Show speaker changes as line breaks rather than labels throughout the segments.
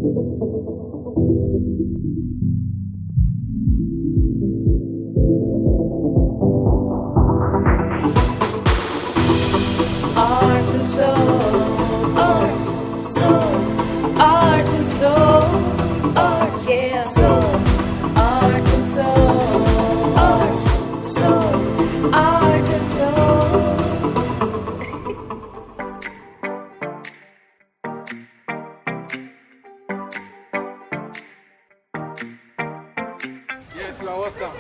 Art and soul, art, soul, art and soul, art, yeah, soul, art and soul, art, soul, art and soul.
Yes, you are welcome.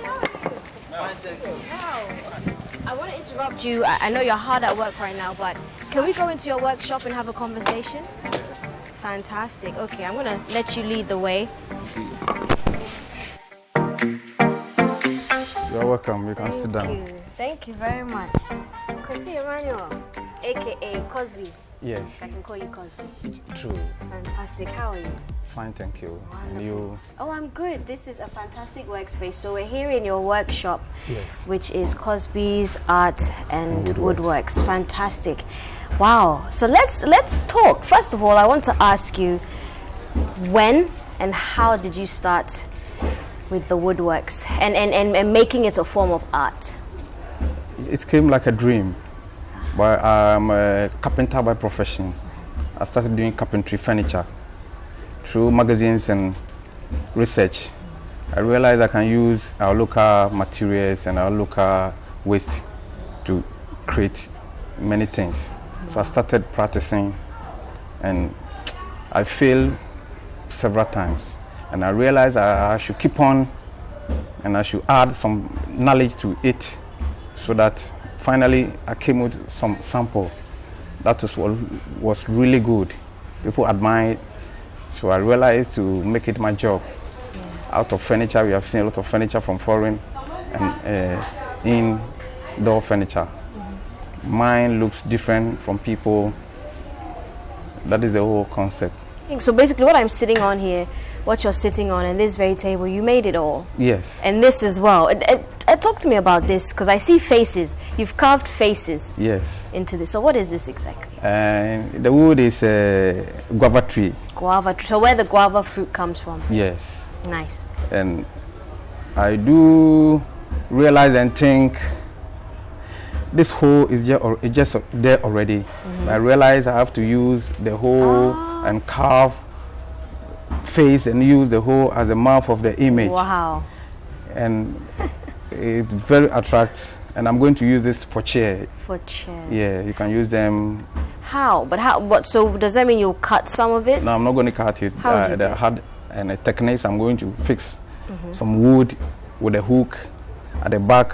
I want to interrupt you. I know you're hard at work right now, but can we go into your workshop and have a conversation?
Yes.
Fantastic. Okay, I'm going to let you lead the way.
You are welcome. You can sit down.
Thank you very much. Kosi Emmanuel, aka Cosby.
Yes.
I can call you Cosby.
True.
Fantastic. How are you?
Fine, thank you.
Wonderful.
And you?
Oh, I'm good. This is a fantastic workspace. So we're here in your workshop,
Yes.
which is Cosby's Art and
Woodworks.
Woodworks. Fantastic. Wow. So let's talk. First of all, I want to ask you, when and how did you start with the woodworks and making it a form of art?
It came like a dream. But I'm a carpenter by profession. I started doing carpentry furniture through magazines and research. I realized I can use our local materials and our local waste to create many things. So I started practicing, and I failed several times. And I realized I should keep on, and I should add some knowledge to it, so that finally I came with some sample that was really good. People admired, so I realized to make it my job. Out of furniture, we have seen a lot of furniture from foreign and indoor furniture. Mine looks different from people. That is the whole concept.
So basically what I'm sitting on here, what you're sitting on, and this very table, you made it all.
Yes.
And this as well. Talk to me about this, because I see faces. You've carved faces
Yes.
into this. So what is this exactly?
And the wood is a guava tree.
Guava tree. So where the guava fruit comes from.
Yes.
Nice.
And I do realize and think this hole is just there already. Mm-hmm. I realize I have to use the hole and carve face and use the hole as the mouth of the image.
Wow.
And it's very attractive. And I'm going to use this for chair.
For chairs.
Yeah, you can use them.
How? But how? What? So does that mean you'll cut some of it?
No, I'm not going to cut it.
How would you
the
do?
hard and the techniques, I'm going to fix some wood with a hook at the back,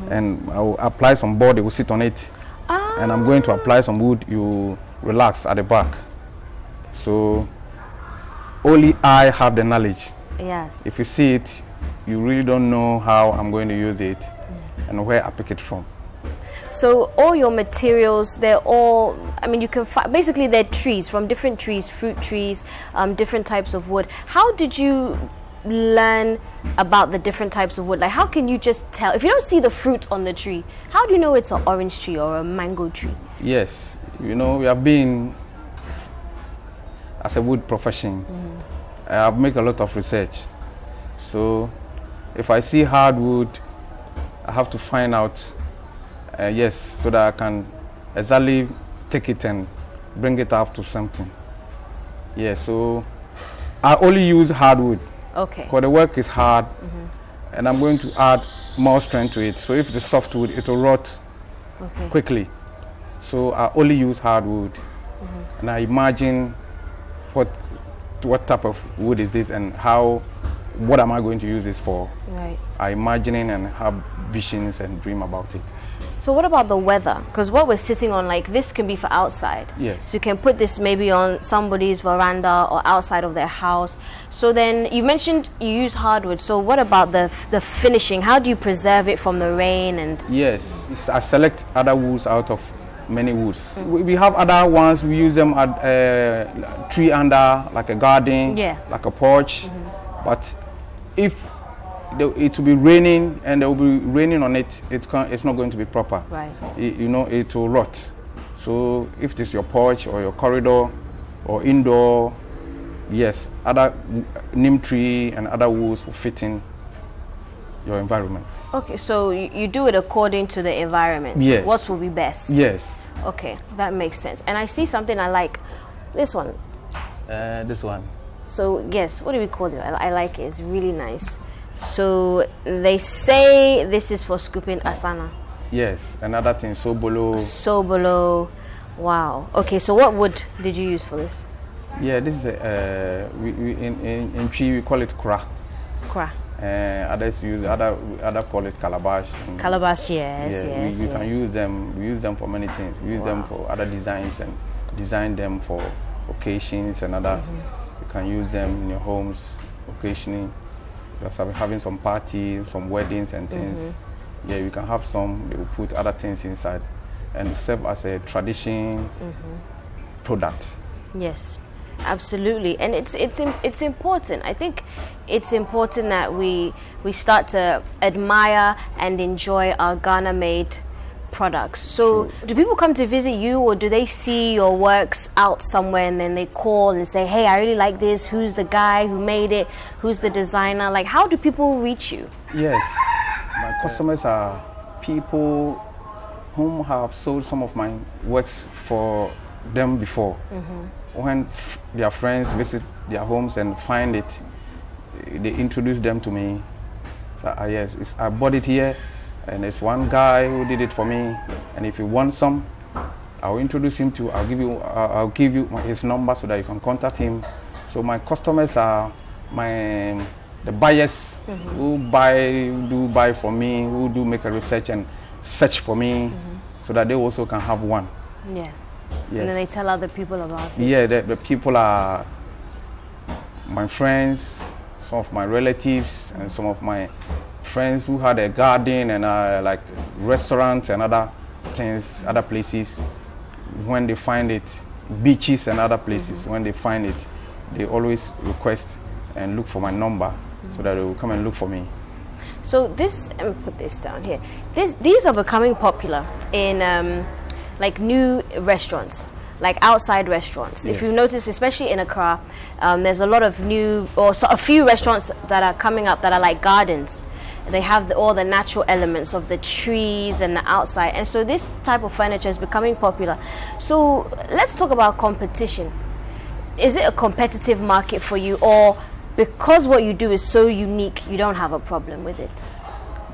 and I'll apply some board, it will sit on it. And I'm going to apply some wood, you relax at the back. So only I have the knowledge.
Yes.
If you see it, you really don't know how I'm going to use it and where I pick it from.
So all your materials, they're all, I mean, you can basically they're trees, from different trees, fruit trees, different types of wood. How did you learn about the different types of wood? Like, how can you just tell, if you don't see the fruit on the tree, how do you know it's an orange tree or a mango tree?
Yes, you know, we have been, as a wood profession, I've made a lot of research. So if I see hardwood, I have to find out, yes, so that I can exactly take it and bring it up to something. Yeah, so I only use hardwood.
Okay.
Because the work is hard, and I'm going to add more strength to it. So if the softwood, it will rot quickly. So I only use hardwood, and I imagine what type of wood is this and what am I going to use this for?
Right.
I imagining and have visions and dream about it.
So what about the weather? Because what we're sitting on, like, this can be for outside.
Yes.
So you can put this maybe on somebody's veranda or outside of their house. So then you mentioned you use hardwood. So what about the finishing? How do you preserve it from the rain? And
Yes, I select other woods out of many woods. We have other ones, we use them at tree under, like a garden, like a porch. But if it will be raining and there will be raining on it, it's not going to be proper.
Right.
It will rot. So if this is your porch or your corridor or indoor, Yes, other neem tree and other woods will fit in your environment.
Okay, so you do it according to the environment.
Yes.
What will be best?
Yes.
Okay, that makes sense. And I see something I like. This one.
This one.
So yes, what do we call it? I like it. It's really nice. So they say this is for scooping asana.
Yes, another thing, sobolo.
Sobolo. Wow. Okay, so what wood did you use for this?
Yeah, this is in tree we call it kra.
Kra.
Others use other call it calabash.
Calabash, yes,
Yeah,
yes.
we can use them. We use them for many things. We use them for other designs and design them for occasions and other. You can use them in your homes occasionally. Just having some parties, some weddings and things. Yeah, you can have some. They will put other things inside and serve as a tradition product.
Yes, absolutely, and it's important. I think it's important that we start to admire and enjoy our Ghana-made products. So, do people come to visit you, or do they see your works out somewhere and then they call and say, "Hey, I really like this. Who's the guy who made it? Who's the designer?" Like, how do people reach you?
Yes, my customers are people whom have sold some of my works for them before. When their friends visit their homes and find it, they introduce them to me. So, yes, I bought it here, and it's one guy who did it for me. And if you want some, I'll introduce him to. I'll give you his number so that you can contact him. So my customers are the buyers who do buy for me, who do make a research and search for me, so that they also can have one.
Yeah.
Yes.
And then they tell other people about it.
Yeah, the people are my friends, some of my relatives, and some of my friends who had a garden and like restaurants and other things, other places. When they find it, beaches and other places, when they find it, they always request and look for my number so that they will come and look for me.
So this, let me put this down here. These are becoming popular in like new restaurants, like outside restaurants.
Yes.
If you notice, especially in Accra, there's a lot of new, or a few restaurants that are coming up that are like gardens. They have all the natural elements of the trees and the outside, and so this type of furniture is becoming popular. So let's talk about competition. Is it a competitive market for you, or because what you do is so unique, you don't have a problem with it?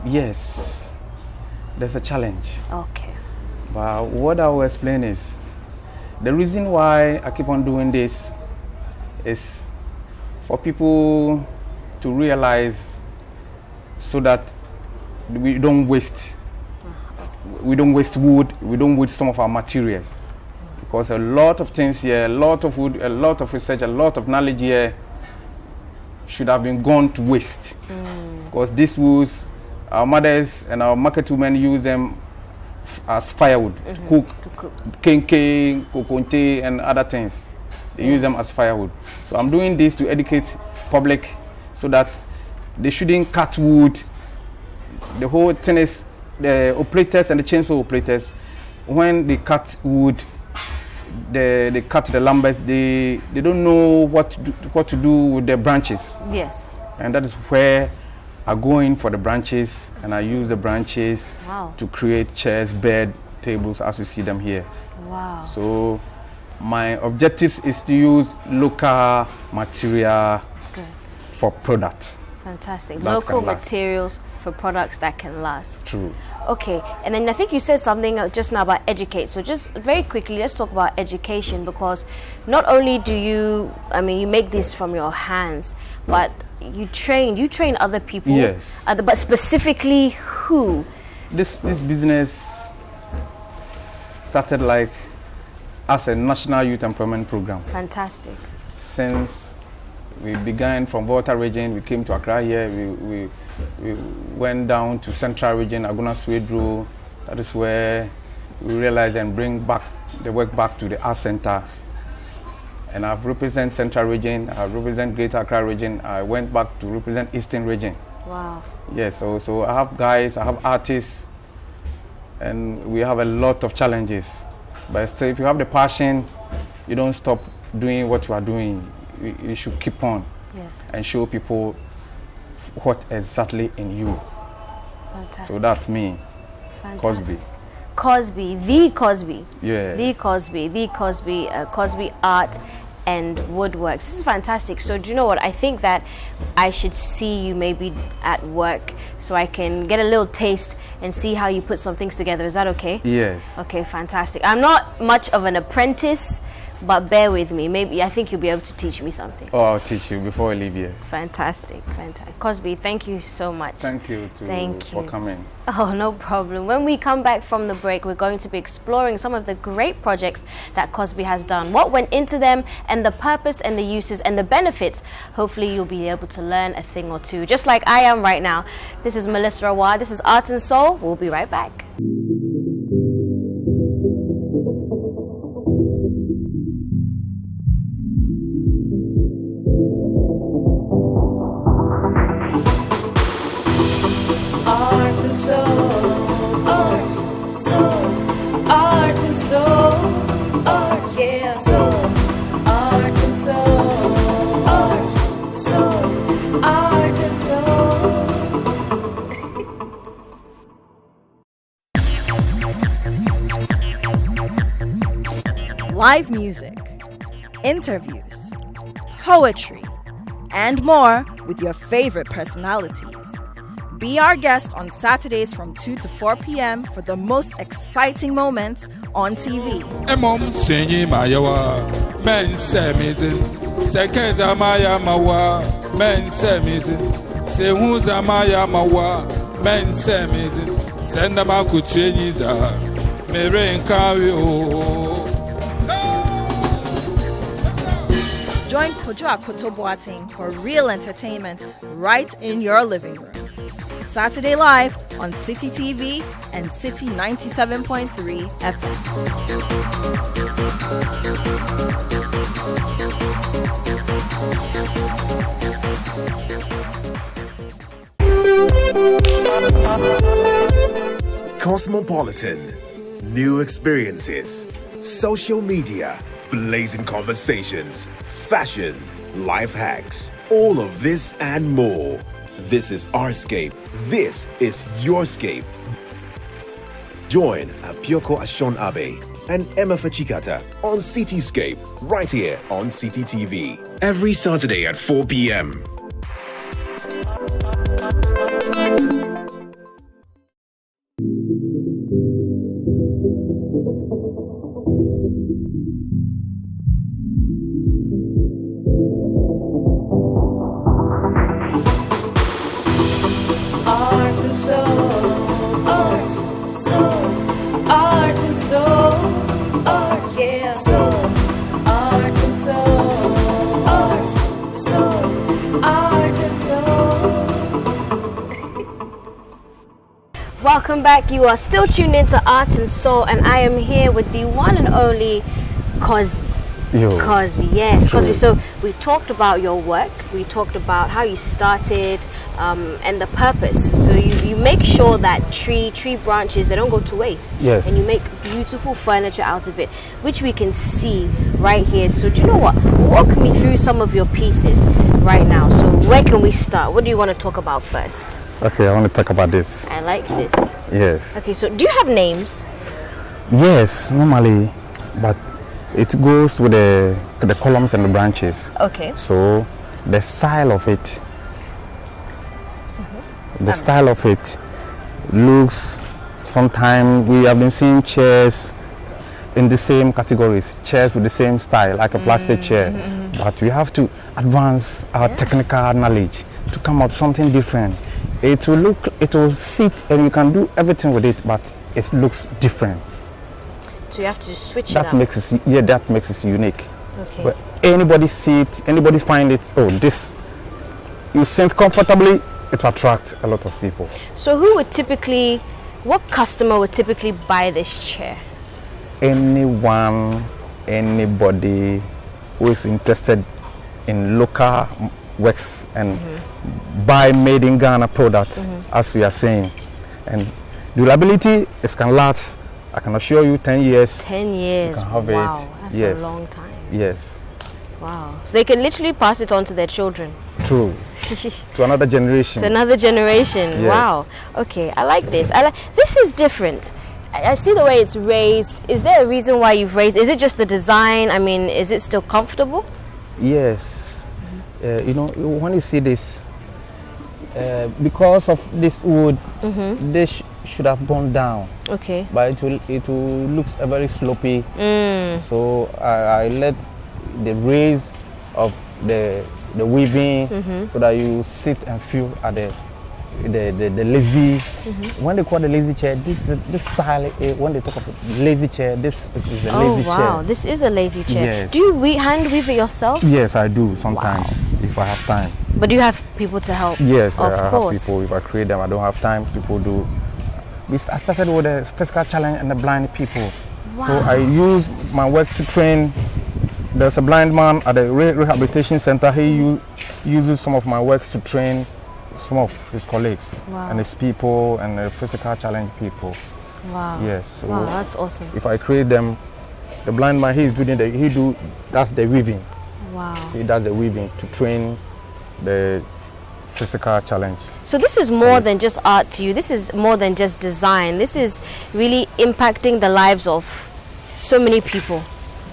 Yes, there's a challenge.
Okay.
But what I will explain is, the reason why I keep on doing this is for people to realize so that we don't waste. We don't waste wood, we don't waste some of our materials. Because a lot of things here, a lot of wood, a lot of research, a lot of knowledge here should have been gone to waste. Because these woods, our mothers and our market women use them as firewood to cook kenke, kokonte and other things. They use them as firewood. So I'm doing this to educate public so that they shouldn't cut wood. The whole thing is the operators and the chainsaw operators, when they cut wood, they cut the lumbers, they don't know what to do with the branches.
Yes.
And that is where I go in for the branches, and I use the branches to create chairs, bed, tables as you see them here.
Wow.
So my objective is to use local material for products.
Fantastic.
That
Local
can last.
materials for products that can last.
True.
Okay, and then I think you said something just now about educate. So just very quickly, let's talk about education, because not only do you make this from your hands, but you train other people.
Yes.
But specifically who?
This business started like as a national youth employment program.
Fantastic.
Since we began from Volta region, we came to Accra here, we went down to Central region, Aguna Swedru. That is where we realized and bring back the work back to the art center. And I've represented Central region, I represent Greater Accra region, I went back to represent Eastern region.
Wow.
Yes, so I have guys, I have artists, and we have a lot of challenges. But still, if you have the passion, you don't stop doing what you are doing. you should keep on
Yes.
and show people what exactly in you.
Fantastic.
So that's me,
Fantastic.
Cosby.
The Cosby.
Yeah.
The Cosby Art and Woodworks. This is fantastic. So do you know what? I think that I should see you maybe at work so I can get a little taste and see how you put some things together. Is that okay?
Yes.
Okay, fantastic. I'm not much of an apprentice, but bear with me. Maybe I think you'll be able to teach me something.
Oh, I'll teach you before I leave here.
Fantastic. Cosby, thank you so much.
Thank you for coming.
Oh, no problem. When we come back from the break, we're going to be exploring some of the great projects that Cosby has done, what went into them, and the purpose and the uses and the benefits. Hopefully, you'll be able to learn a thing or two, just like I am right now. This is Melissa Rawar. This is Art and Soul. We'll be right back.
Art and soul, art, soul, art and soul, art, yeah, soul, art and soul, art, soul, art and soul.
Live music, interviews, poetry, and more with your favorite personalities. Be our guest on Saturdays from 2 to 4 p.m. for the most exciting moments on TV.
Emom senyi mayawa men semizin sekeza maya mawa men semizin sehuza maya mawa men semizin senda makutyenyi za mere nkawi o.
Join Kojo Akoto Boateng for real entertainment right in your living room. Saturday Live on City TV and City 97.3 FM.
Cosmopolitan, new experiences, social media, blazing conversations, fashion, life hacks, all of this and more. This is our scape. This is your scape. Join Apioko Ashon Abe and Emma Fachikata on Cityscape right here on CitiTV every Saturday at 4 p.m.
Art and soul, art, soul, art and soul, art, yeah, soul, art and soul, art, soul, art and soul.
Welcome back. You are still tuned into Art and Soul, and I am here with the one and only Cosby. Cosby, yes, Cosby. So we talked about your work, we talked about how you started, and the purpose. So you make sure that tree branches, they don't go to waste.
Yes.
And you make beautiful furniture out of it, which we can see right here. So do you know what? Walk me through some of your pieces right now. So where can we start? What do you want to talk about first?
Okay, I want to talk about this.
I like this.
Yes.
Okay, so do you have names?
Yes, normally, but it goes with the columns and the branches.
Okay.
So the style of it, the style of it looks. Sometimes we have been seeing chairs in the same categories, chairs with the same style, like a plastic chair. But we have to advance our technical knowledge to come out something different. It will sit, and you can do everything with it, but it looks different.
So you have to switch it
That
up.
makes it, that makes it unique.
Okay.
Where anybody see it, anybody find it, oh, this, you sit comfortably, it attracts a lot of people.
So what customer would typically buy this chair?
Anyone, anybody who is interested in local works and buy made in Ghana products, as we are saying. And durability, it can last, I can assure you, 10 years.
10 years.
You can have
Wow,
it.
that's
Yes.
a long time.
Yes.
Wow. So they can literally pass it on to their children.
True. To another generation.
To another generation.
Yes.
Wow. Okay, I like this. This is different. I see the way it's raised. Is there a reason why you've raised? Is it just the design? I mean, is it still comfortable?
Yes. You know, when you see this, because of this wood, this should have gone down.
Okay.
But it will look very slopey. So I let the raise of the weaving so that you sit and feel at the lazy. When they call the lazy chair, this style, when they talk of lazy chair, this is a lazy chair.
Oh wow, this is a lazy chair.
Yes.
Do you hand weave it yourself?
Yes, I do sometimes if I have time.
But do you have people to help?
Yes,
of
I
course.
have people. If I create them, I don't have time. People do. I started with the physical challenge and the blind people.
Wow.
So I use my work to train. There's a blind man at the rehabilitation center. He uses some of my works to train some of his colleagues and his people and the physical challenge people.
Wow.
Yes. So
wow, that's awesome.
if I create them, the blind man that's the weaving.
Wow.
He does the weaving to train the physical challenge.
So this is more than just art to you. This is more than just design. This is really impacting the lives of so many people.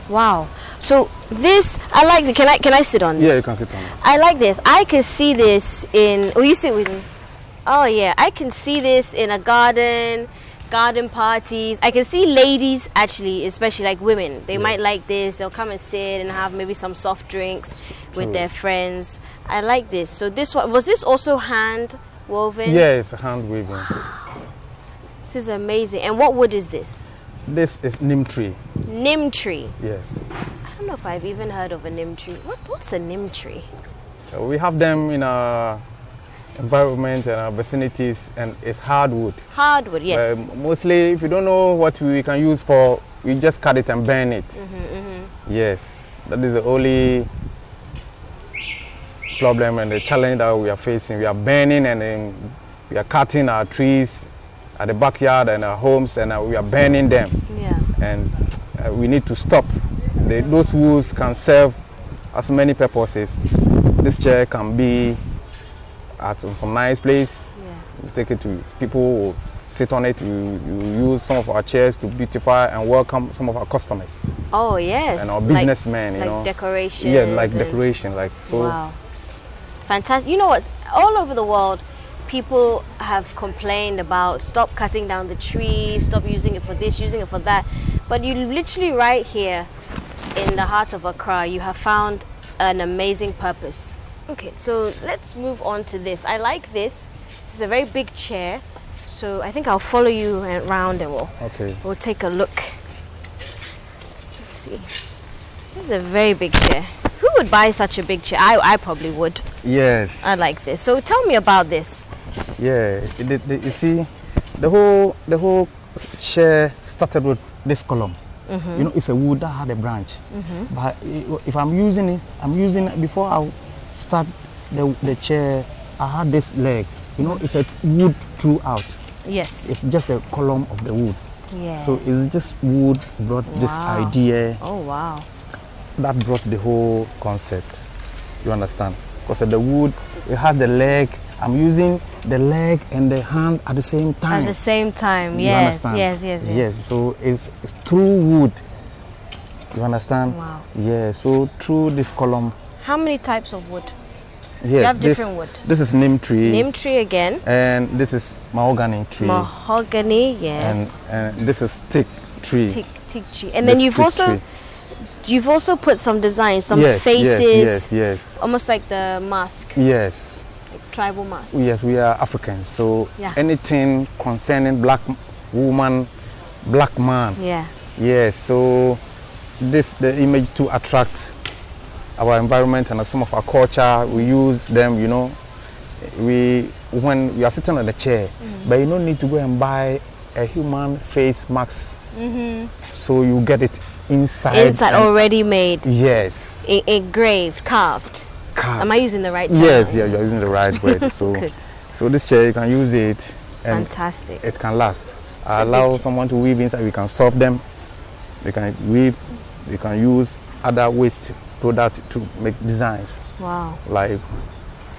Wow. So this, I like the, can I sit on this?
Yeah, you can sit on it.
I like this. I can see this in, you sit with me? Oh yeah, I can see this in a garden parties. I can see ladies actually, especially like women. They might like this. They'll come and sit and have maybe some soft drinks with their friends. I like this. So this one, was this also hand woven?
Yeah, it's hand weaving.
This is amazing. And what wood is this?
This is neem tree.
Neem tree.
Yes.
I don't know if I've even heard of a neem tree. What's a neem tree?
So we have them in our environment and our vicinities, and it's hardwood.
Hardwood, yes.
Mostly, if you don't know what we can use for, we just cut it and burn it. Yes, that is the only problem and the challenge that we are facing. We are burning and then we are cutting our trees at the backyard and our homes, and we are burning them.
Yeah.
And we need to stop. Those woods can serve as many purposes. This chair can be at some nice place. You take it to people who sit on it. You use some of our chairs to beautify and welcome some of our customers.
Oh yes.
And our businessmen, you know.
Like decoration.
Yeah, like decoration, like so.
Wow. Fantastic. You know what? All over the world, people have complained about stop cutting down the trees, stop using it for this, using it for that. But you literally right here in the heart of Accra, you have found an amazing purpose. Okay, so let's move on to this. I like this. It's a very big chair. So I think I'll follow you around and we'll take a look. Let's see. This is a very big chair. Who would buy such a big chair? I probably would.
Yes.
I like this. So tell me about this.
Yeah, you see, the whole chair started with this column. You know, it's a wood that had a branch. But if I'm using it before I start the chair, I had this leg. You know, it's a wood throughout.
Yes.
It's just a column of the wood.
Yeah.
So it's just wood brought this idea.
Oh wow.
That brought the whole concept. You understand? Because the wood, it had the leg. I'm using the leg and the hand at the same time.
At the same time,
You
yes,
understand?
yes.
So it's through wood. You understand?
Wow.
Yeah, so through this column.
How many types of wood?
Yes,
You have different wood.
This is neem tree.
Neem tree again.
And this is mahogany tree.
Mahogany, yes.
And this is teak tree.
Teak tree. And then you've also put some designs, some faces.
Yes.
Almost like the mask.
Yes.
Like tribal mask.
Yes, we are Africans, so anything concerning black woman, black man.
Yeah.
Yes, so the image to attract our environment and some of our culture, we use them, you know. When we are sitting on the chair, but you don't need to go and buy a human face mask. So you get it inside
already made.
Yes.
Engraved, carved. Am I using the right term?
Yes, yeah, you're using the right word. So,
Good.
So this chair, you can use it. And
fantastic.
It can last. Allow someone to weave inside. We can stuff them. They can weave. We can use other waste product to make designs.
Wow.
Like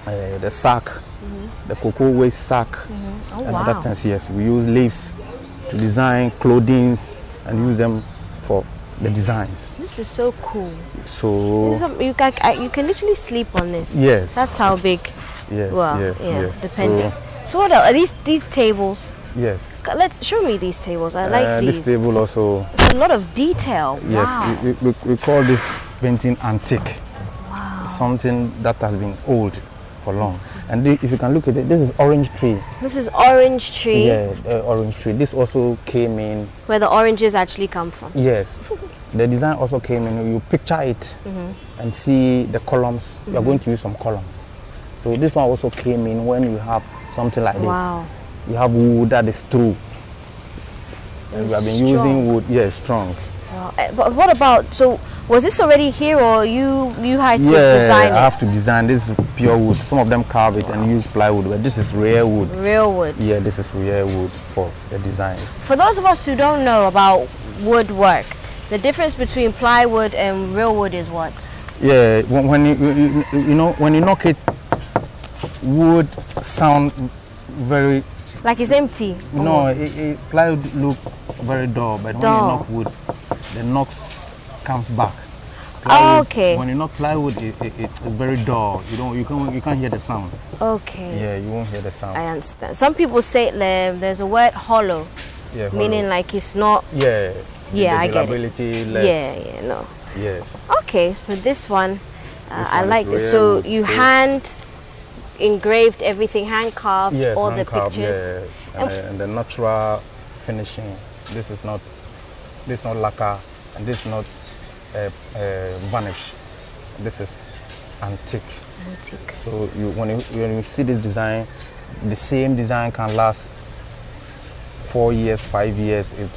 the sack, the cocoa waste sack,
Oh,
and
wow.
other things. Yes, we use leaves to design clothing and use them for the designs.
This is so cool.
So
This is you can literally sleep on this.
yes,
That's how big.
yes,
Well,
yes,
yeah,
yes.
depending. So what are these tables?
So, yes.
Let's show me these tables. I like
This
these.
table also.
It's a lot of detail.
Yes,
Wow.
we call this painting antique. Wow. Something that has been old for long. And if you can look at it, this is orange tree.
This is orange tree.
Yeah, orange tree. This also came in.
Where the oranges actually come from.
Yes. The design also came in. You picture it and see the columns. You are going to use some column. So this one also came in when you have something like this.
Wow.
You have wood that is true. And we have been using wood. Yeah, strong.
Wow. But what about, so was this already here or you had to
Yeah,
design
I
it?
have to design. This is pure wood. Some of them carve it and use plywood, but this is rare wood.
Real wood.
Yeah, this is rare wood for the designs.
For those of us who don't know about woodwork, the difference between plywood and real wood is what?
Yeah, when you know when you knock it, wood sound very.
Like it's empty.
No,
almost.
plywood look very dull, but when you
Dull.
knock wood, the knocks comes back.
Oh,
Plywood,
okay.
When you knock plywood, it's very dull. You can't hear the sound.
Okay.
Yeah, you won't hear the sound.
I understand. Some people say there's a word hollow,
Yeah,
meaning like it's not.
yeah.
Yeah,
the
I get it.
availability less.
Yeah, no.
Yes.
Okay, so this one, I
one
like
is
this.
rare
So
wood,
you
so-
hand engraved everything, hand carved
Yes,
all
hand
the
carved,
pictures.
yes. And the natural finishing. This is not lacquer, and this is not varnish. This is antique.
Antique.
So when you see this design, the same design can last 4 years, 5 years. It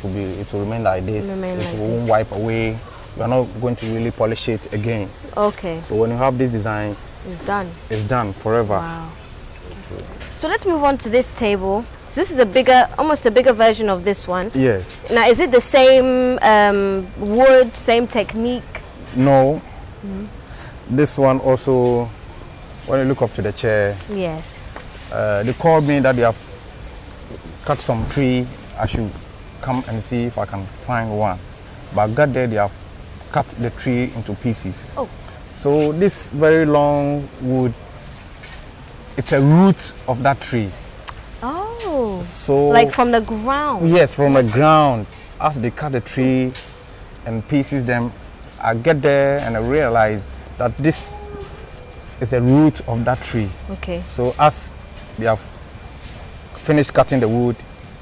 will remain like this.
Remain like
it won't
this.
wipe away. You are not going to really polish it again.
Okay,
So when you have this design,
it's done.
it's done forever.
Wow. So let's move on to this table. So this is almost a bigger version of this one.
Yes.
Now, is it the same wood, same technique?
No. This one also, when you look up to the chair,
Yes.
they called me that they have cut some tree. I should come and see if I can find one. But I got there, they have cut the tree into pieces.
Oh.
So this very long wood, it's a root of that tree.
Oh.
So
Like from the ground.
yes, from the ground. As they cut the tree and pieces them, I get there and I realize that this is a root of that tree.
Okay.
So as they have finished cutting the wood,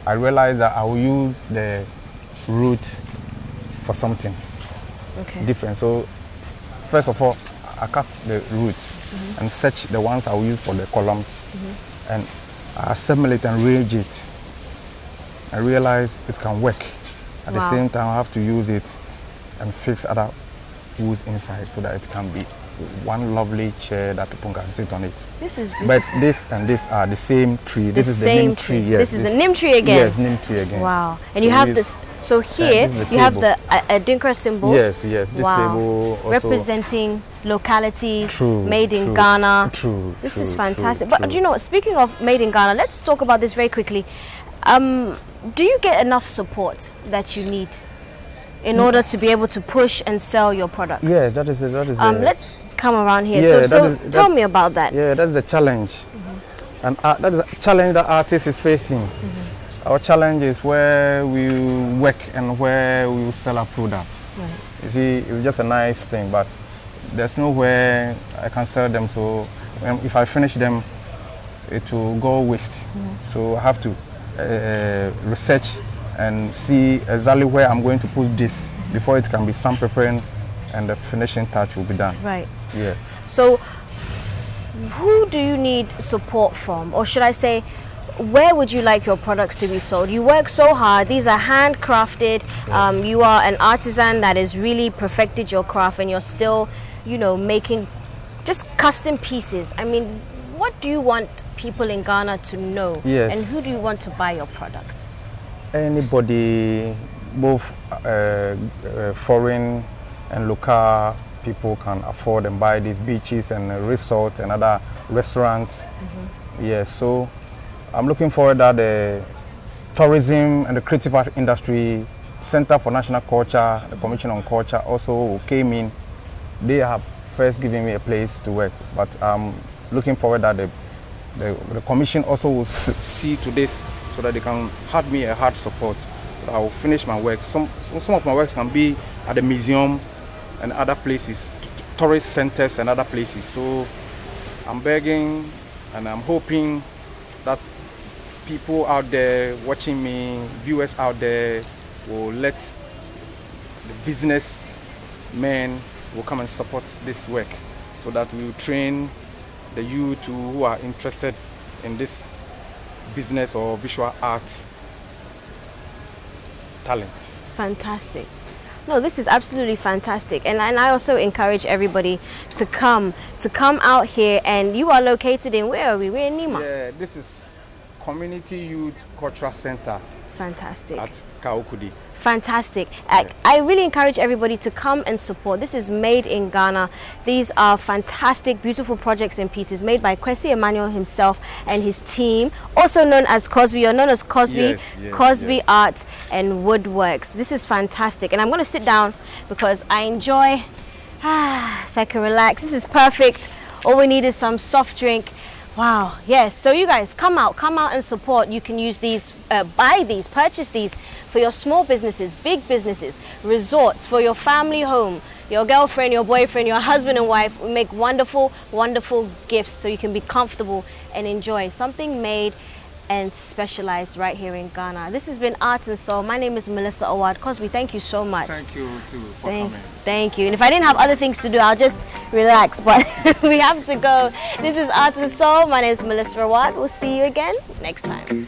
I realized that I will use the root for something
Okay.
different. So first of all, I cut the root and search the ones I will use for the columns, and I assemble it and arrange it. I realize it can work. At the
Wow.
same time, I have to use it and fix other woods inside so that it can be one lovely chair that people can sit on it.
This is beautiful.
But this and this are the same tree.
The
This is the
same
neem tree. Yes,
This is the neem tree again.
Yes, neem tree again.
Wow. And
So
you have
we-
this. So here
this is the
you have
table.
the Adinkra symbols.
Yes, yes. This
Wow.
table also
Representing locality,
True,
made in
true,
Ghana.
True.
This
true,
is
true,
fantastic.
true.
But you know, speaking of made in Ghana, let's talk about this very quickly. Do you get enough support that you need in order to be able to push and sell your products?
Yeah, that is it. That is it.
Let's come around here.
Yeah,
so
that is-
tell
that-
me about that.
Yeah, that's the challenge. And that is a challenge that artist is facing. Our challenge is where we work and where we will sell our product.
Right.
You see, it's just a nice thing, but there's nowhere I can sell them. So if I finish them, it will go waste. So I have to research and see exactly where I'm going to put this before it can be sandpapering and the finishing touch will be done.
Right.
Yes.
So, who do you need support from? Or should I say, where would you like your products to be sold? You work so hard. These are handcrafted. You are an artisan that has really perfected your craft, and you're still, making just custom pieces. I mean, what do you want people in Ghana to know?
Yes.
And who do you want to buy your product?
Anybody, both foreign and local, people can afford and buy these beaches and resorts and other restaurants. Yeah, so I'm looking forward that the tourism and the creative art industry, Center for National Culture, the Commission on Culture also came in. They have first given me a place to work, but I'm looking forward that the commission also will see to this so that they can hand me a hard support. So that I will finish my work. Some of my works can be at the museum and other places, tourist centers and other places. So I'm begging and I'm hoping that people out there watching me, viewers out there, will let the businessmen will come and support this work so that we will train the youth who are interested in this business or visual art talent.
Fantastic. No, this is absolutely fantastic, and I also encourage everybody to come out here. And you are located in, where are we? We're in Nima.
Yeah, this is Community Youth Cultural Center.
Fantastic.
At Kaokudi.
Fantastic. I really encourage everybody to come and support. This is made in Ghana. These are fantastic, beautiful projects and pieces made by Kwesi Emmanuel himself and his team, also known as Cosby, or known as Cosby, Cosby Art and Woodworks. This is fantastic. And I'm going to sit down because I enjoy, so I can relax. This is perfect. All we need is some soft drink. Wow, yes. So you guys, come out and support. You can use these, buy these, purchase these for your small businesses, big businesses, resorts, for your family home, your girlfriend, your boyfriend, your husband and wife. We make wonderful, wonderful gifts so you can be comfortable and enjoy something made and specialized right here in Ghana. This has been Art and Soul. My name is Melissa Awad. Cosby, thank you so much.
Thank you too for coming.
Thank you. And if I didn't have other things to do, I'll just relax. But we have to go. This is Art and Soul. My name is Melissa Awad. We'll see you again next time.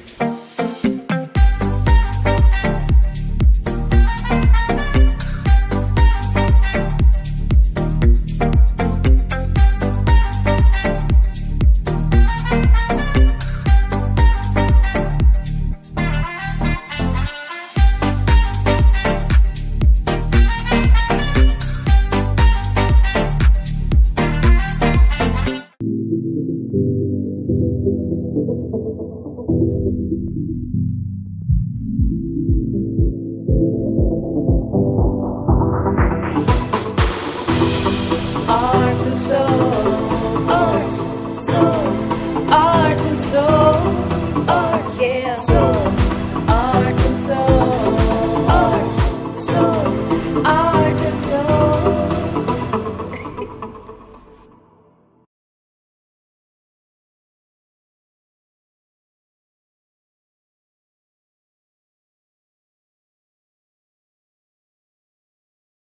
Art and soul, art, soul, art and soul, art, yeah, soul.